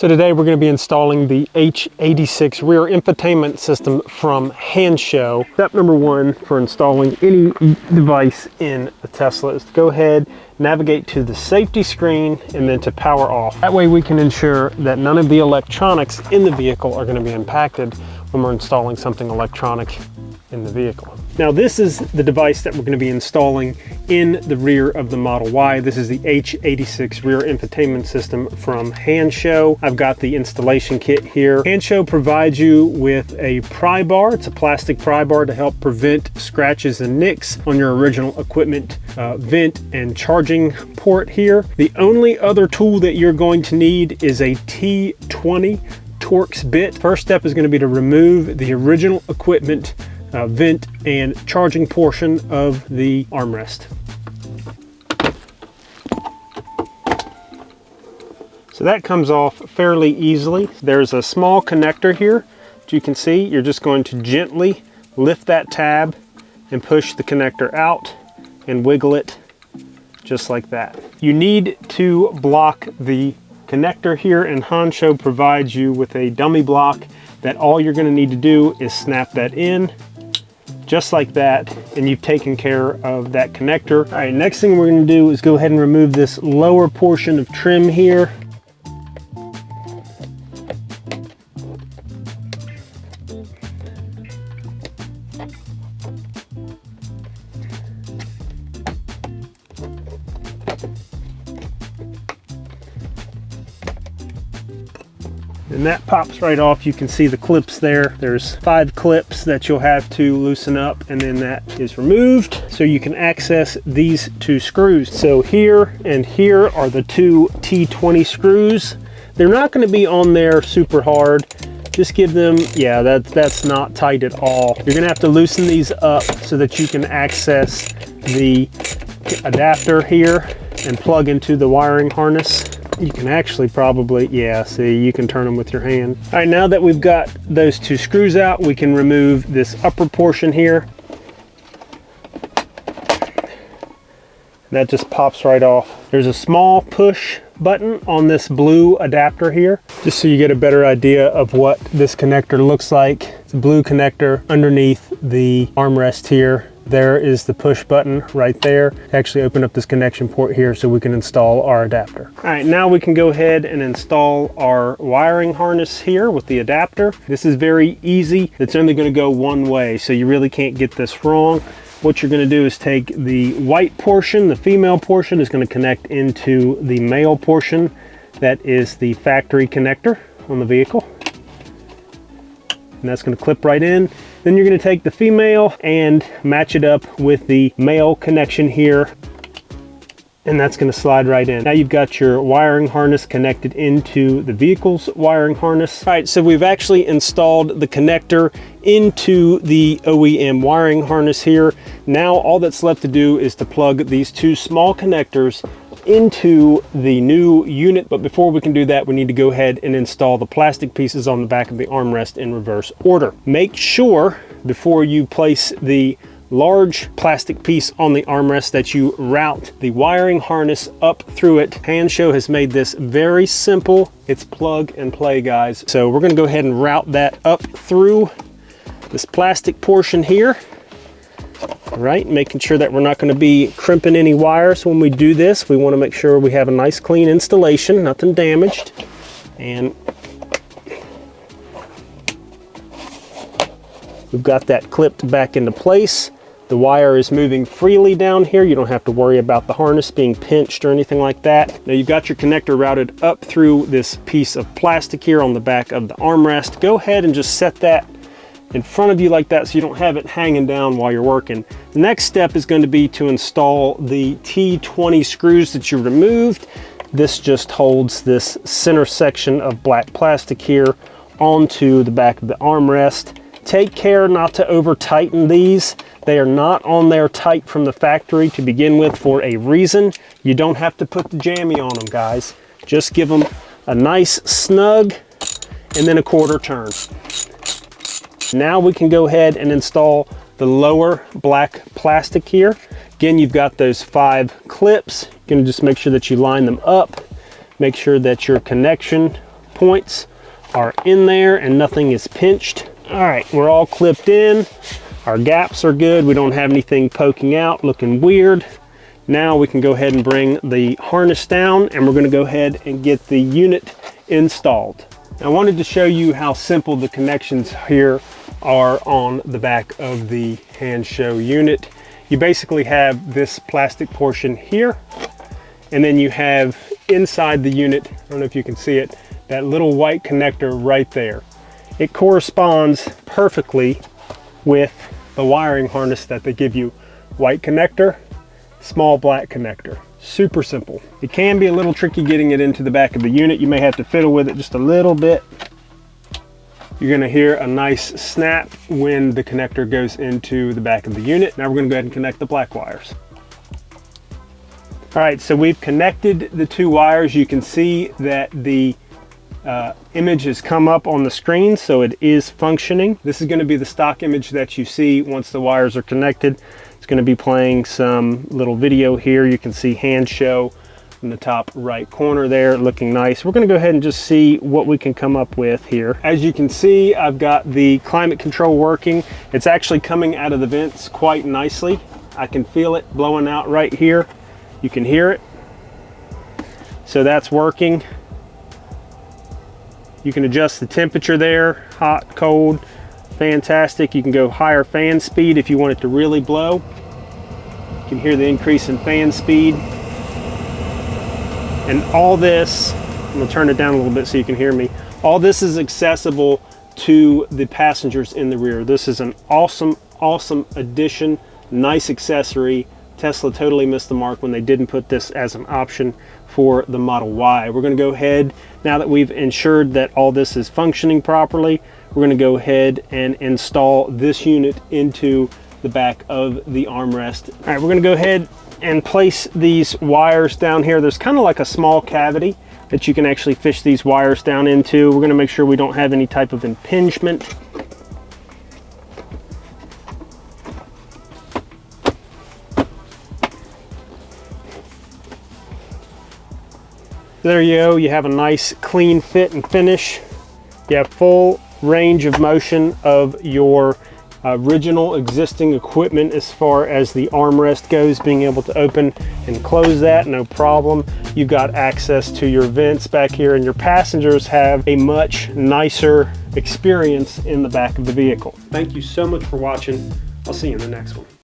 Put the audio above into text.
So today we're going to be installing the H86 rear infotainment system from Hansshow. Step number one for installing any device in a Tesla is to go ahead, navigate to the safety screen, and then to power off. That way we can ensure that none of the electronics in the vehicle are going to be impacted when we're installing something electronic in the vehicle. Now this is the device that we're going to be installing in the rear of the Model Y. This is the H86 rear infotainment system from Hansshow. I've got the installation kit here. Hansshow provides you with a pry bar. It's a plastic pry bar to help prevent scratches and nicks on your original equipment vent and charging port here. The only other tool that you're going to need is a T20 Torx bit. First step is going to be to remove the original equipment vent and charging portion of the armrest. So that comes off fairly easily. There's a small connector here that you can see. You're just going to gently lift that tab and push the connector out and wiggle it just like that. You need to block the connector here, and Hansshow provides you with a dummy block that all you're going to need to do is snap that in just like that, and you've taken care of that connector. All right, next thing we're going to do is go ahead and remove this lower portion of trim here. And that pops right off. You can see the clips there. There's 5 clips that you'll have to loosen up, and then that is removed so you can access these 2 screws. So here and here are the 2 T20 screws. They're not going to be on there super hard. Just give them, yeah, that's not tight at all. You're going to have to loosen these up so that you can access the adapter here and plug into the wiring harness. You can actually probably, yeah, see, you can turn them with your hand. All right, now that we've got those 2 screws out, we can remove this upper portion here. That just pops right off. There's a small push button on this blue adapter here, just so you get a better idea of what this connector looks like. It's a blue connector underneath the armrest here. There is the push button right there to actually open up this connection port here so we can install our adapter. All right, now we can go ahead and install our wiring harness here with the adapter. This is very easy. It's only going to go one way, so you really can't get this wrong. What you're going to do is take the white portion, the female portion is going to connect into the male portion. That is the factory connector on the vehicle. And that's going to clip right in. Then you're going to take the female and match it up with the male connection here, and that's going to slide right in. Now you've got your wiring harness connected into the vehicle's wiring harness. All right, so we've actually installed the connector into the OEM wiring harness here. Now all that's left to do is to plug these 2 small connectors into the new unit, but before we can do that, we need to go ahead and install the plastic pieces on the back of the armrest in reverse order. Make sure before you place the large plastic piece on the armrest that you route the wiring harness up through it. Hansshow has made this very simple. It's plug and play, guys. So we're going to go ahead and route that up through this plastic portion here. Right, making sure that we're not going to be crimping any wires when we do this. We want to make sure we have a nice clean installation, nothing damaged. And we've got that clipped back into place. The wire is moving freely down here. You don't have to worry about the harness being pinched or anything like that. Now you've got your connector routed up through this piece of plastic here on the back of the armrest. Go ahead and just set that in front of you like that so you don't have it hanging down while you're working. The next step is going to be to install the T20 screws that you removed. This just holds this center section of black plastic here onto the back of the armrest. Take care not to over tighten these. They are not on there tight from the factory to begin with for a reason. You don't have to put the jammy on them, guys. Just give them a nice snug and then a quarter turn. Now we can go ahead and install the lower black plastic here. Again, you've got those 5 clips. You're going to just make sure that you line them up. Make sure that your connection points are in there and nothing is pinched. All right, we're all clipped in. Our gaps are good. We don't have anything poking out, looking weird. Now we can go ahead and bring the harness down, and we're going to go ahead and get the unit installed. I wanted to show you how simple the connections here are on the back of the Hansshow unit. You basically have this plastic portion here, and then you have inside the unit, I don't know if you can see it, that little white connector right there. It corresponds perfectly with the wiring harness that they give you. White connector, small black connector. Super simple. It can be a little tricky getting it into the back of the unit. You may have to fiddle with it just a little bit. You're gonna hear a nice snap when the connector goes into the back of the unit. Now we're gonna go ahead and connect the black wires. All right, so we've connected the two wires. You can see that the image has come up on the screen, so it is functioning. This is gonna be the stock image that you see once the wires are connected. It's gonna be playing some little video here. You can see Hansshow in the top right corner there, looking nice. We're gonna go ahead and just see what we can come up with here. As you can see, I've got the climate control working. It's actually coming out of the vents quite nicely. I can feel it blowing out right here. You can hear it. So that's working. You can adjust the temperature there, hot, cold, fantastic. You can go higher fan speed if you want it to really blow. You can hear the increase in fan speed. And all this, I'm gonna turn it down a little bit so you can hear me. All this is accessible to the passengers in the rear. This is an awesome, awesome addition, nice accessory. Tesla totally missed the mark when they didn't put this as an option for the Model Y. We're gonna go ahead, now that we've ensured that all this is functioning properly, we're gonna go ahead and install this unit into the back of the armrest. All right, we're gonna go ahead and place these wires down here. There's kind of like a small cavity that you can actually fish these wires down into. We're gonna make sure we don't have any type of impingement. There you go, you have a nice clean fit and finish. You have full range of motion of your original existing equipment as far as the armrest goes, being able to open and close that, no problem. You've got access to your vents back here, and your passengers have a much nicer experience in the back of the vehicle. Thank you so much for watching. I'll see you in the next one.